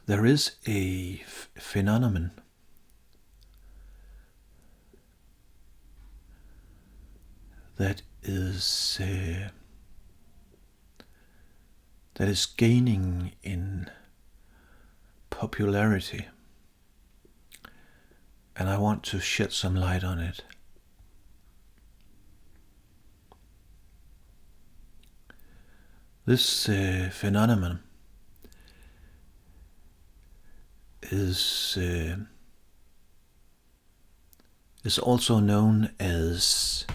There is a phenomenon that is gaining in popularity, and I want to shed some light on it. This phenomenon is also known as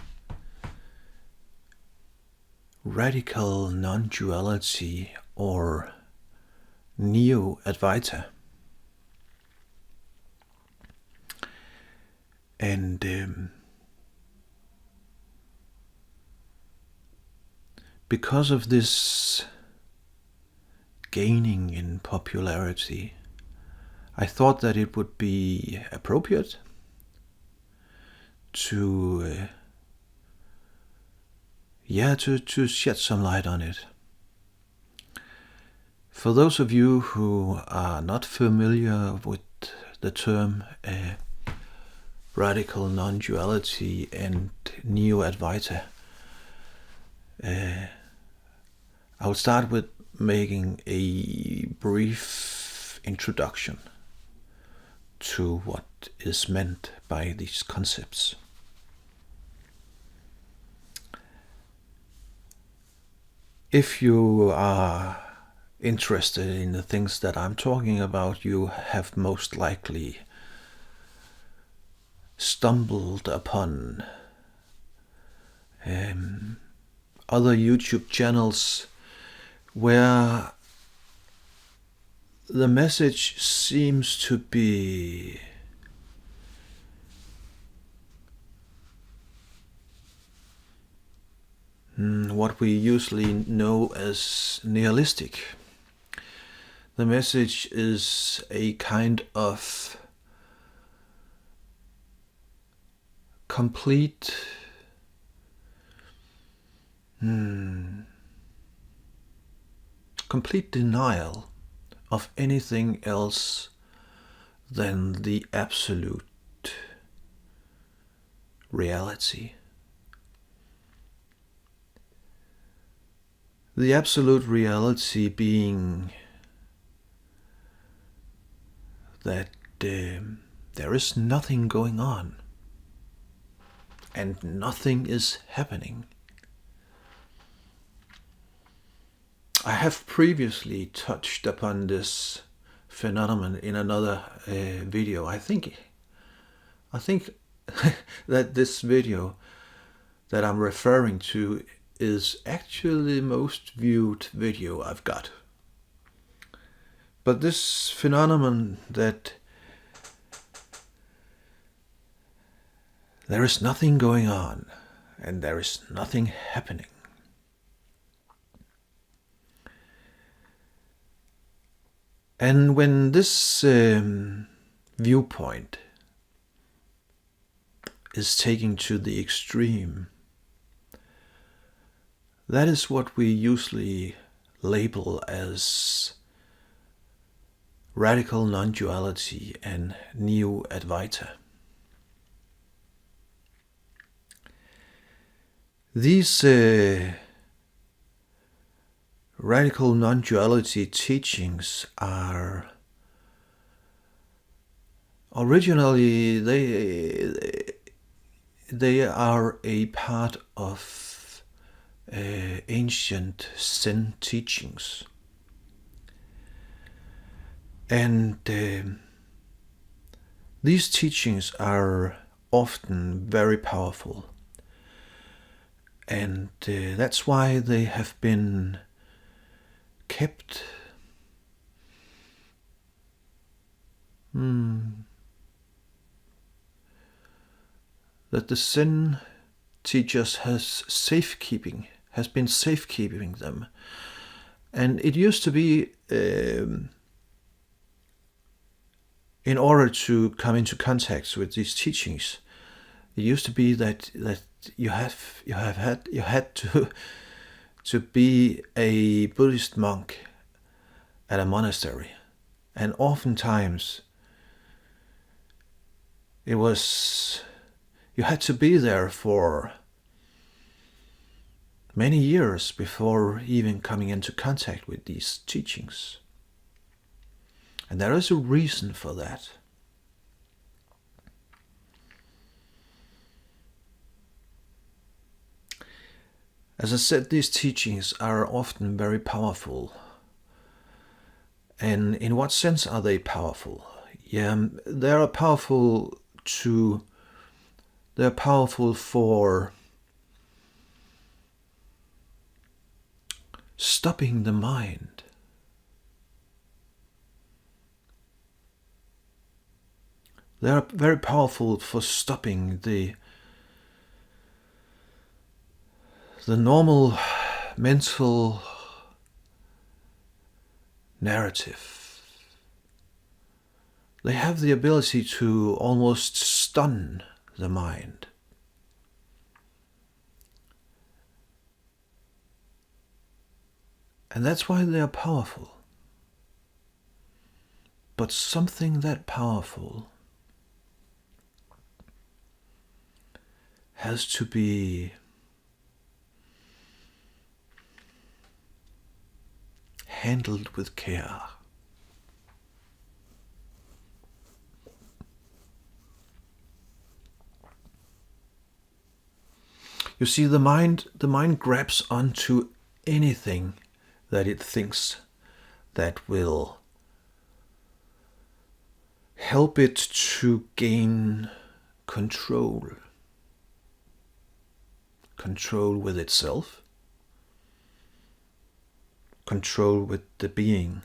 radical non-duality or Advaita. And because of this gaining in popularity, I thought that it would be appropriate to shed some light on it. For those of you who are not familiar with the term radical non-duality and Neo-Advaita, I will start with making a brief introduction to what is meant by these concepts. If you are interested in the things that I'm talking about, you have most likely stumbled upon other YouTube channels where the message seems to be what we usually know as nihilistic. The message is a kind of complete denial of anything else than the absolute reality. The absolute reality being that there is nothing going on and nothing is happening. I have previously touched upon this phenomenon in another video. I think that this video that I'm referring to is actually the most viewed video I've got. But this phenomenon that there is nothing going on and there is nothing happening. And when this viewpoint is taken to the extreme, that is what we usually label as radical non-duality and Neo-Advaita. These radical non-duality teachings are originally they are a part of ancient Zen teachings, and these teachings are often very powerful, and that's why they have been kept that the Zen teachers has been safekeeping them. And it used to be in order to come into contact with these teachings, it used to be that you had to be a Buddhist monk at a monastery, And oftentimes you had to be there for many years before even coming into contact with these teachings. And there is a reason for that. As I said, these teachings are often very powerful. And in what sense are they powerful? Yeah, they're powerful for stopping the mind. They're very powerful for stopping the normal mental narrative. They have the ability to almost stun the mind. And that's why they are powerful. But something that powerful has to be handled with care. You see, the mind grabs onto anything that it thinks that will help it to gain control. Control with itself. Control with the being.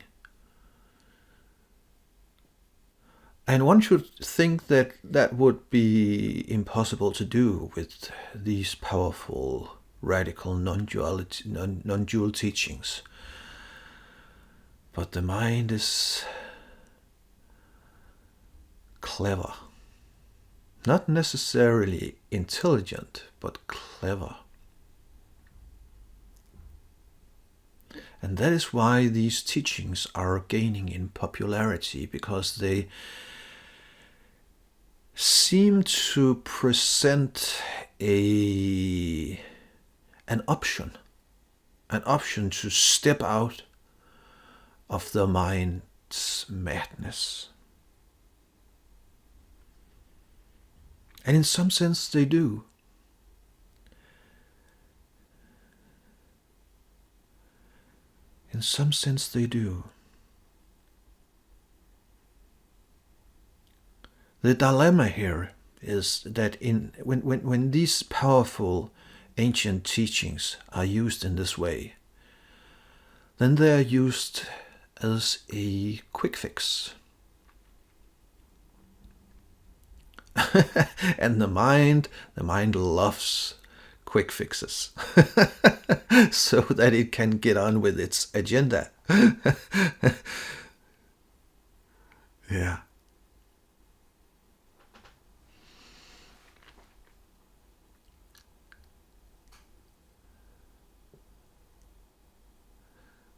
And one should think that that would be impossible to do with these powerful, radical non-dual teachings. But the mind is clever. Not necessarily intelligent, but clever. And that is why these teachings are gaining in popularity, because they seem to present an option to step out of the mind's madness. And in some sense they do. In some sense they do. The dilemma here is that when these powerful ancient teachings are used in this way, then they are used as a quick fix. And the mind loves quick fixes so that it can get on with its agenda. Yeah.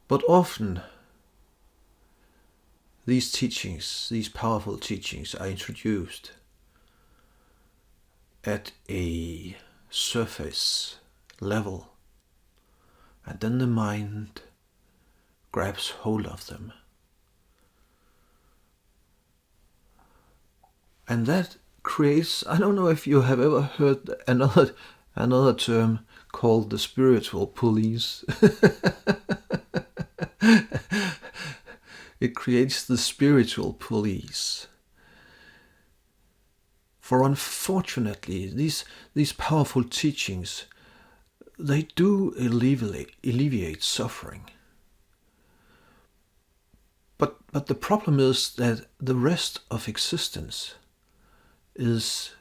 But often these teachings, these powerful teachings, are introduced at a surface level, and then the mind grabs hold of them. And that creates, I don't know if you have ever heard another term called the spiritual police. It creates the spiritual police. For unfortunately, these powerful teachings, they do alleviate suffering. But the problem is that the rest of existence is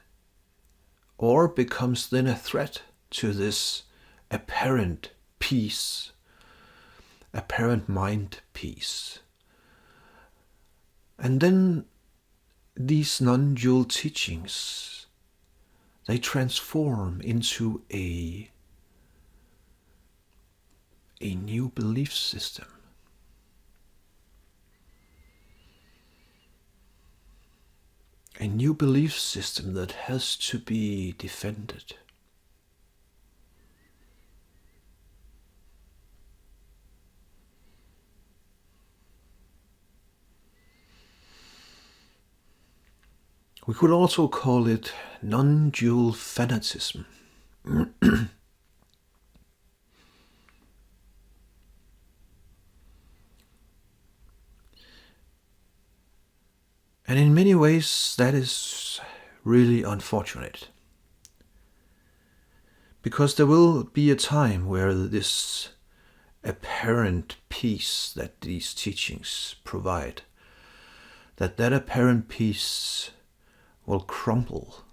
or becomes then a threat to this apparent peace, apparent mind peace. And then these non-dual teachings, they transform into a new belief system. a new belief system that has to be defended. We could also call it non-dual fanaticism. And in many ways, that is really unfortunate. Because there will be a time where this apparent peace that these teachings provide, that apparent peace will crumble.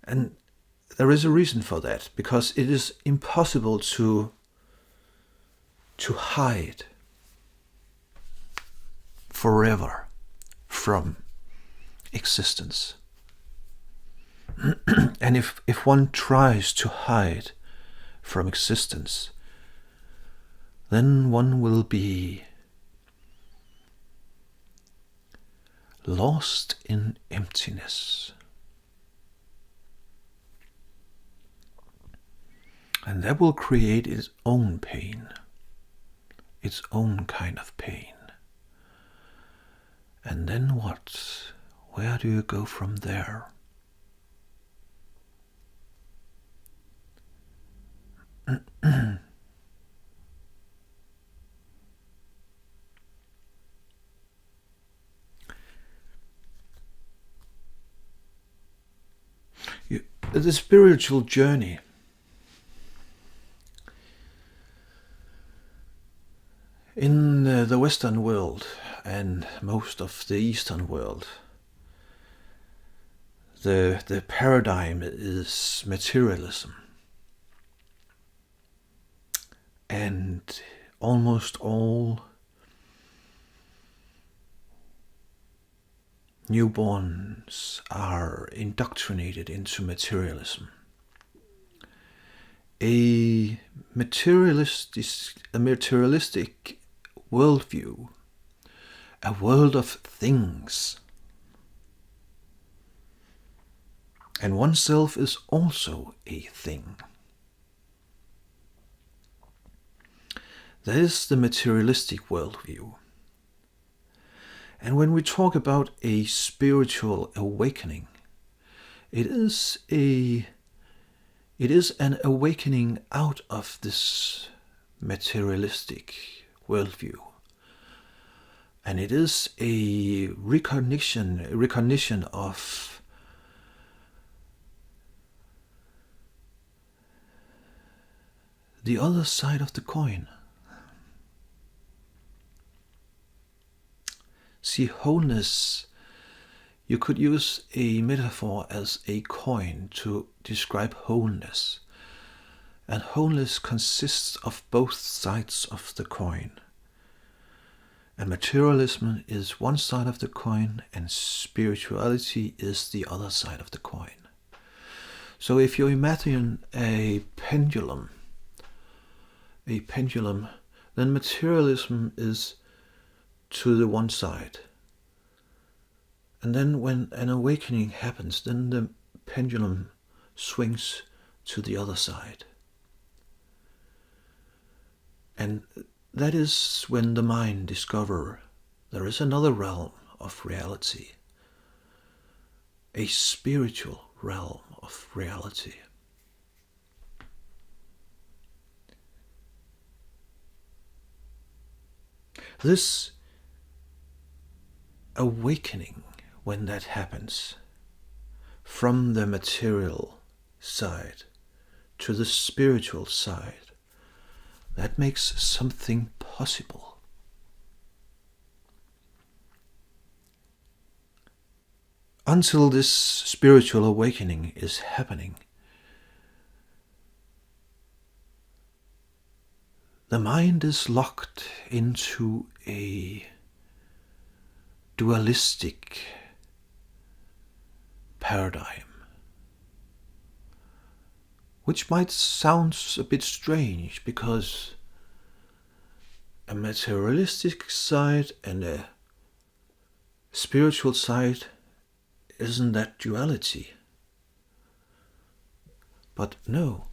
And there is a reason for that, because it is impossible to hide forever from existence. And if one tries to hide from existence, then one will be lost in emptiness. And that will create its own pain, its own kind of pain. And then what? Where do you go from there? The spiritual journey in the Western world and most of the Eastern world, the paradigm is materialism. And almost all newborns are indoctrinated into materialism. A materialistic worldview, a world of things. And oneself is also a thing. That is the materialistic worldview. And when we talk about a spiritual awakening, it is an awakening out of this materialistic worldview. And it is a recognition of the other side of the coin. See, wholeness, you could use a metaphor as a coin to describe wholeness. And wholeness consists of both sides of the coin. And materialism is one side of the coin, and spirituality is the other side of the coin. So if you imagine a pendulum, then materialism is to the one side. And then when an awakening happens, then the pendulum swings to the other side. And that is when the mind discovers there is another realm of reality, a spiritual realm of reality. This awakening, when that happens, from the material side to the spiritual side, that makes something possible. Until this spiritual awakening is happening, the mind is locked into a dualistic paradigm, which might sound a bit strange because a materialistic side and a spiritual side, isn't that duality? But no,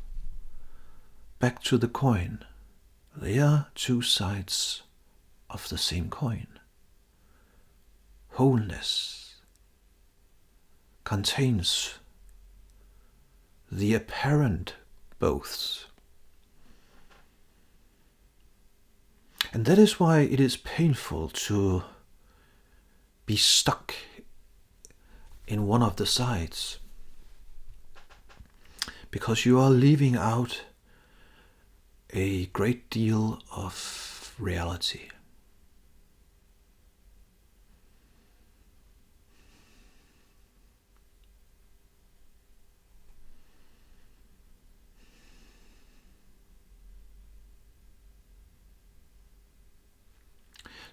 back to the coin. They are two sides of the same coin. Wholeness contains the apparent boths. And that is why it is painful to be stuck in one of the sides, because you are leaving out a great deal of reality.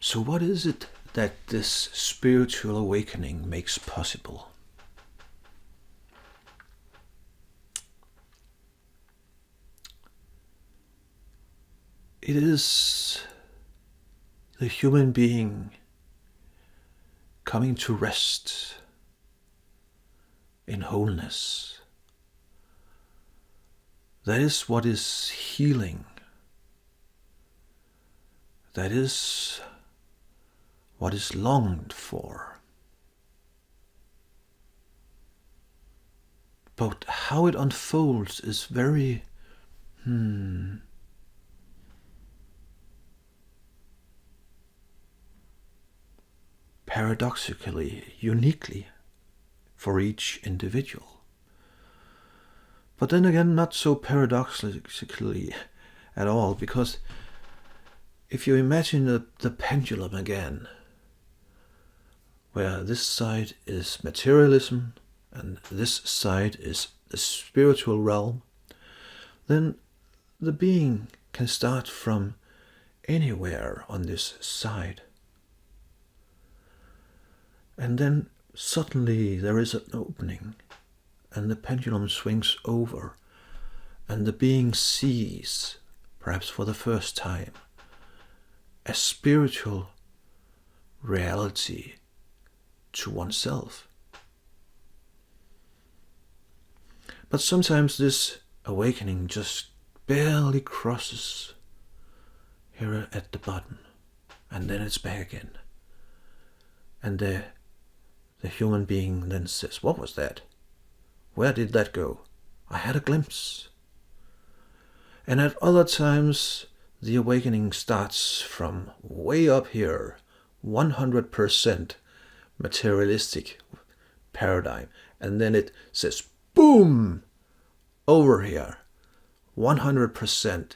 So what is it that this spiritual awakening makes possible? It is the human being coming to rest in wholeness. That is what is healing. That is what is longed for. But how it unfolds is very paradoxically, uniquely for each individual. But then again, not so paradoxically at all, because if you imagine the pendulum again, where this side is materialism and this side is the spiritual realm, then the being can start from anywhere on this side. And then suddenly there is an opening, and the pendulum swings over, and the being sees, perhaps for the first time, a spiritual reality to oneself. But sometimes this awakening just barely crosses here at the bottom, and then it's back again. And the human being then says, what was that? Where did that go? I had a glimpse. And at other times, the awakening starts from way up here, 100% materialistic paradigm. And then it says, boom, over here, 100%.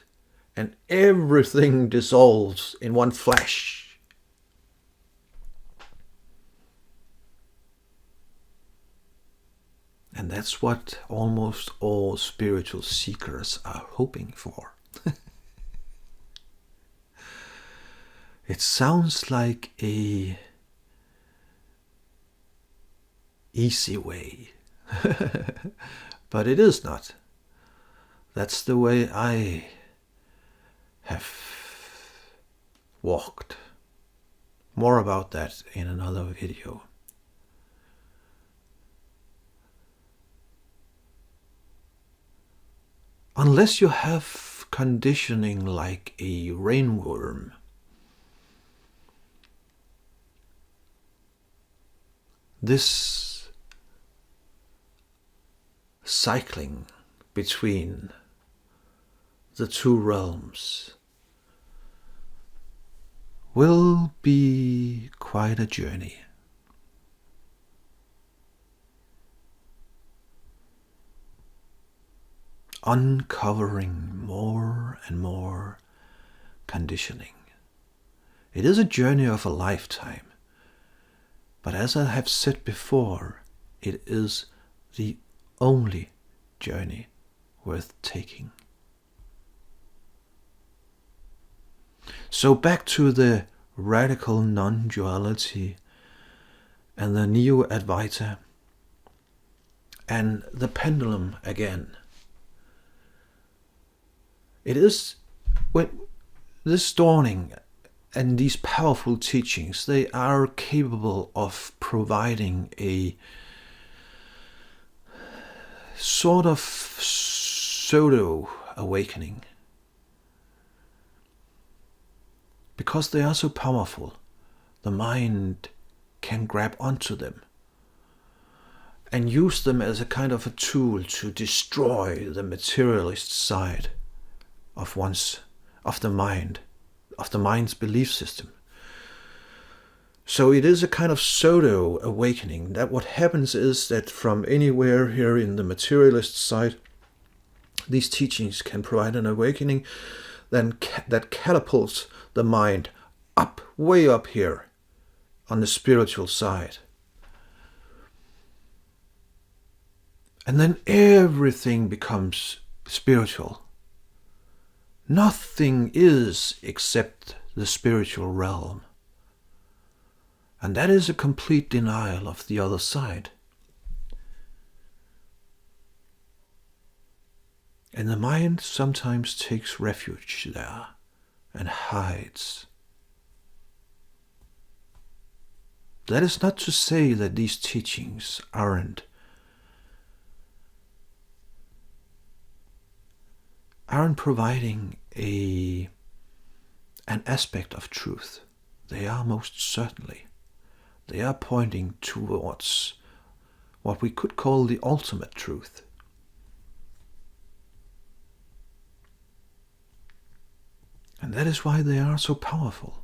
And everything dissolves in one flash. And that's what almost all spiritual seekers are hoping for. It sounds like a easy way, but it is not. That's the way I have walked. More about that in another video. Unless you have conditioning like a rainworm, this cycling between the two realms will be quite a journey. Uncovering more and more conditioning. It is a journey of a lifetime, but as I have said before, it is the only journey worth taking. So back to the radical non-duality and the new Advaita and the pendulum again. It is when this dawning And these powerful teachings, they are capable of providing a sort of pseudo-awakening. Because they are so powerful, the mind can grab onto them and use them as a kind of a tool to destroy the materialist side of the mind's belief system. So it is a kind of pseudo-awakening. That what happens is that from anywhere here in the materialist side, these teachings can provide an awakening that catapults the mind up, way up here on the spiritual side. And then everything becomes spiritual. Nothing is except the spiritual realm. And that is a complete denial of the other side. And the mind sometimes takes refuge there and hides. That is not to say that these teachings aren't providing an aspect of truth. They are most certainly. They are pointing towards what we could call the ultimate truth. And that is why they are so powerful.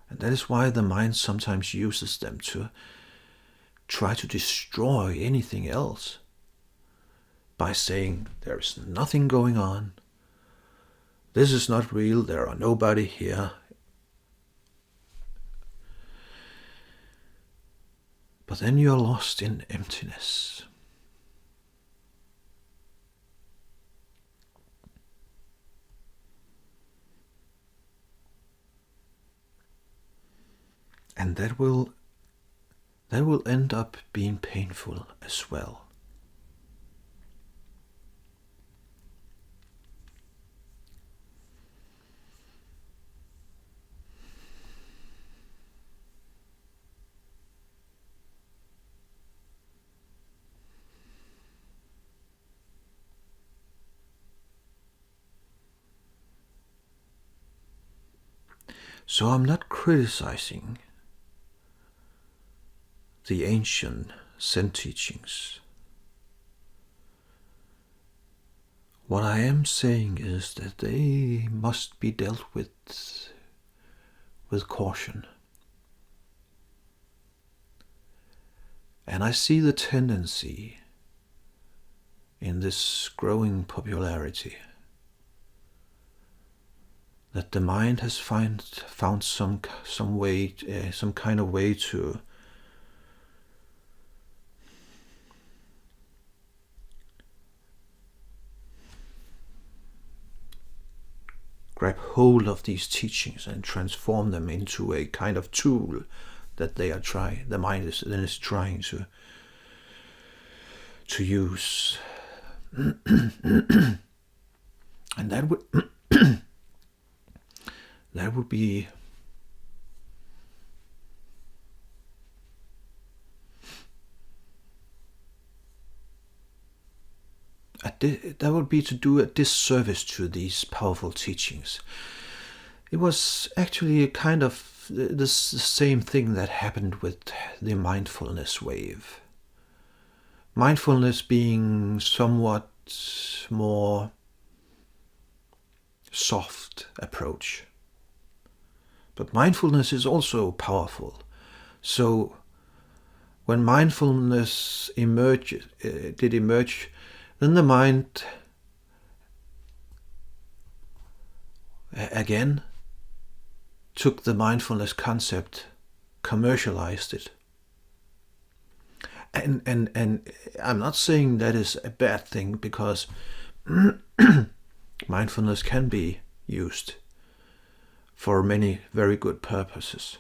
And that is why the mind sometimes uses them to try to destroy anything else by saying there is nothing going on. This is not real. There are nobody here. But then you are lost in emptiness. And that will end up being painful as well. So I'm not criticizing the ancient Zen teachings. What I am saying is that they must be dealt with caution. And I see the tendency in this growing popularity that the mind has found some kind of way to grab hold of these teachings and transform them into a kind of tool that the mind is trying to use. And that would be to do a disservice to these powerful teachings. It was actually a kind of the same thing that happened with the mindfulness wave. Mindfulness being somewhat more soft approach. But mindfulness is also powerful. So when mindfulness did emerge, then the mind again took the mindfulness concept, commercialized it. And I'm not saying that is a bad thing, because mindfulness can be used for many very good purposes.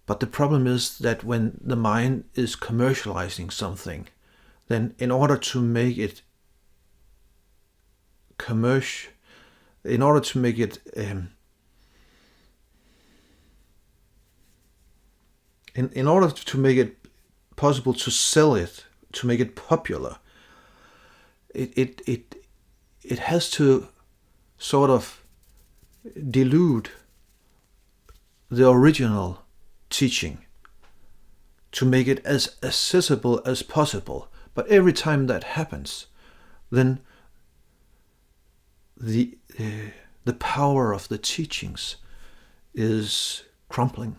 But the problem is that when the mind is commercializing something, then in order to make it commercial, in order to make it in order to make it possible to sell it, to make it popular, it has to sort of dilute the original teaching to make it as accessible as possible. But every time that happens, then the power of the teachings is crumbling.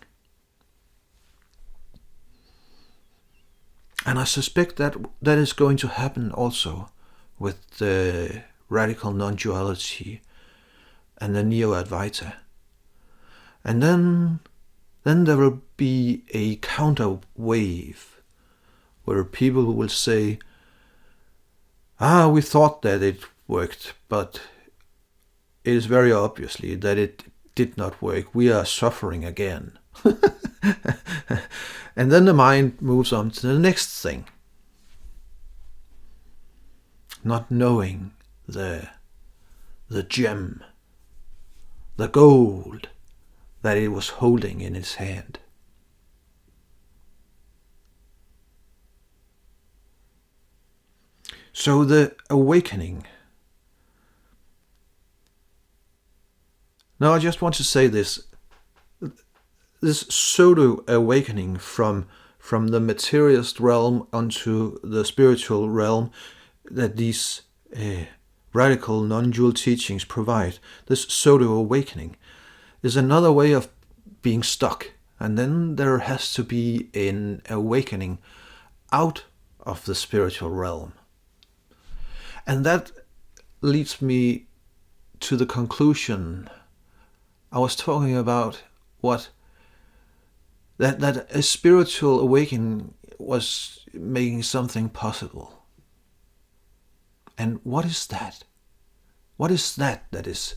And I suspect that is going to happen also with the radical non-duality and the Neo-Advaita. And then there will be a counter wave where people will say, we thought that it worked, but it is very obviously that it did not work. We are suffering again. And then the mind moves on to the next thing, not knowing the gem, the gold that it was holding in its hand. So the awakening. Now I just want to say this pseudo awakening from the materialist realm onto the spiritual realm that these radical non-dual teachings provide, this pseudo awakening, is another way of being stuck. And then there has to be an awakening out of the spiritual realm. And that leads me to the conclusion I was talking about, that a spiritual awakening was making something possible. And what is that? What is that is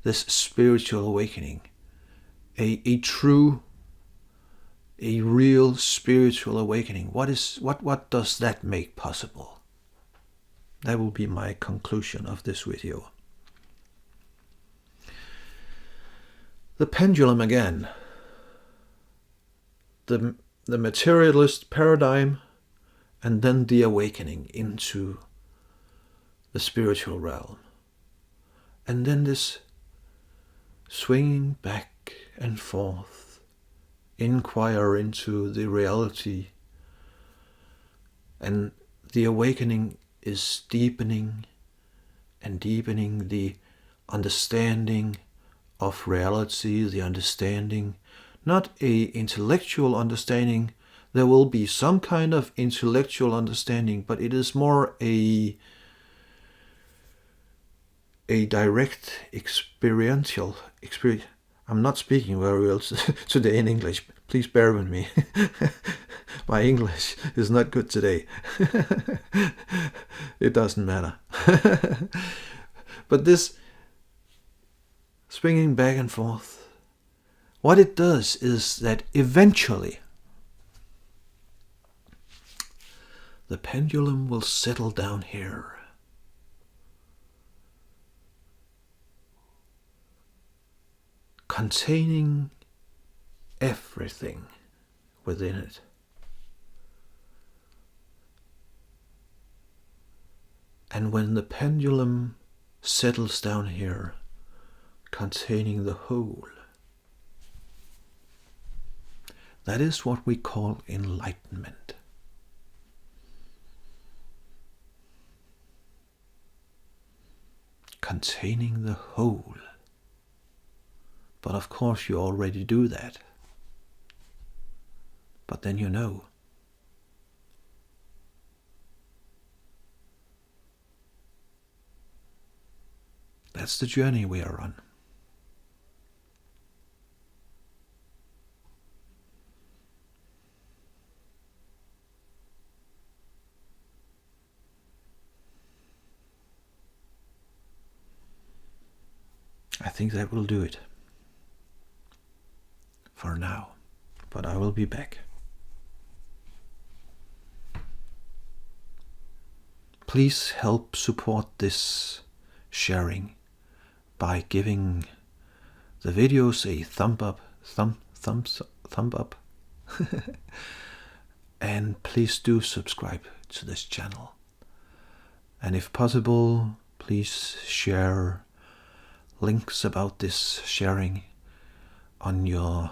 this spiritual awakening? A real spiritual awakening. What does that make possible? That will be my conclusion of this video. The pendulum again. The materialist paradigm, and then the awakening into the spiritual realm. And then this swinging back and forth, inquire into the reality, and the awakening is deepening and deepening the understanding of reality, the understanding, not a intellectual understanding. There will be some kind of intellectual understanding, but it is more a direct experiential experience. I'm not speaking very well today in English. Please bear with me. My English is not good today. It doesn't matter. But this swinging back and forth, what it does is that eventually the pendulum will settle down here. Containing everything within it. And when the pendulum settles down here, containing the whole, that is what we call enlightenment. Containing the whole. But of course you already do that. But then you know. That's the journey we are on. I think that will do it for now, but I will be back. Please help support this sharing by giving the videos a thumb up. And please do subscribe to this channel. And if possible, please share links about this sharing on your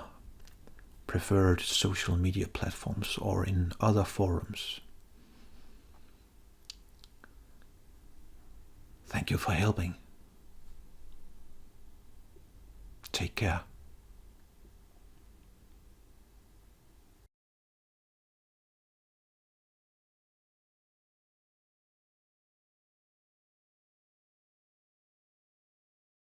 preferred social media platforms or in other forums. Thank you for helping. Take care.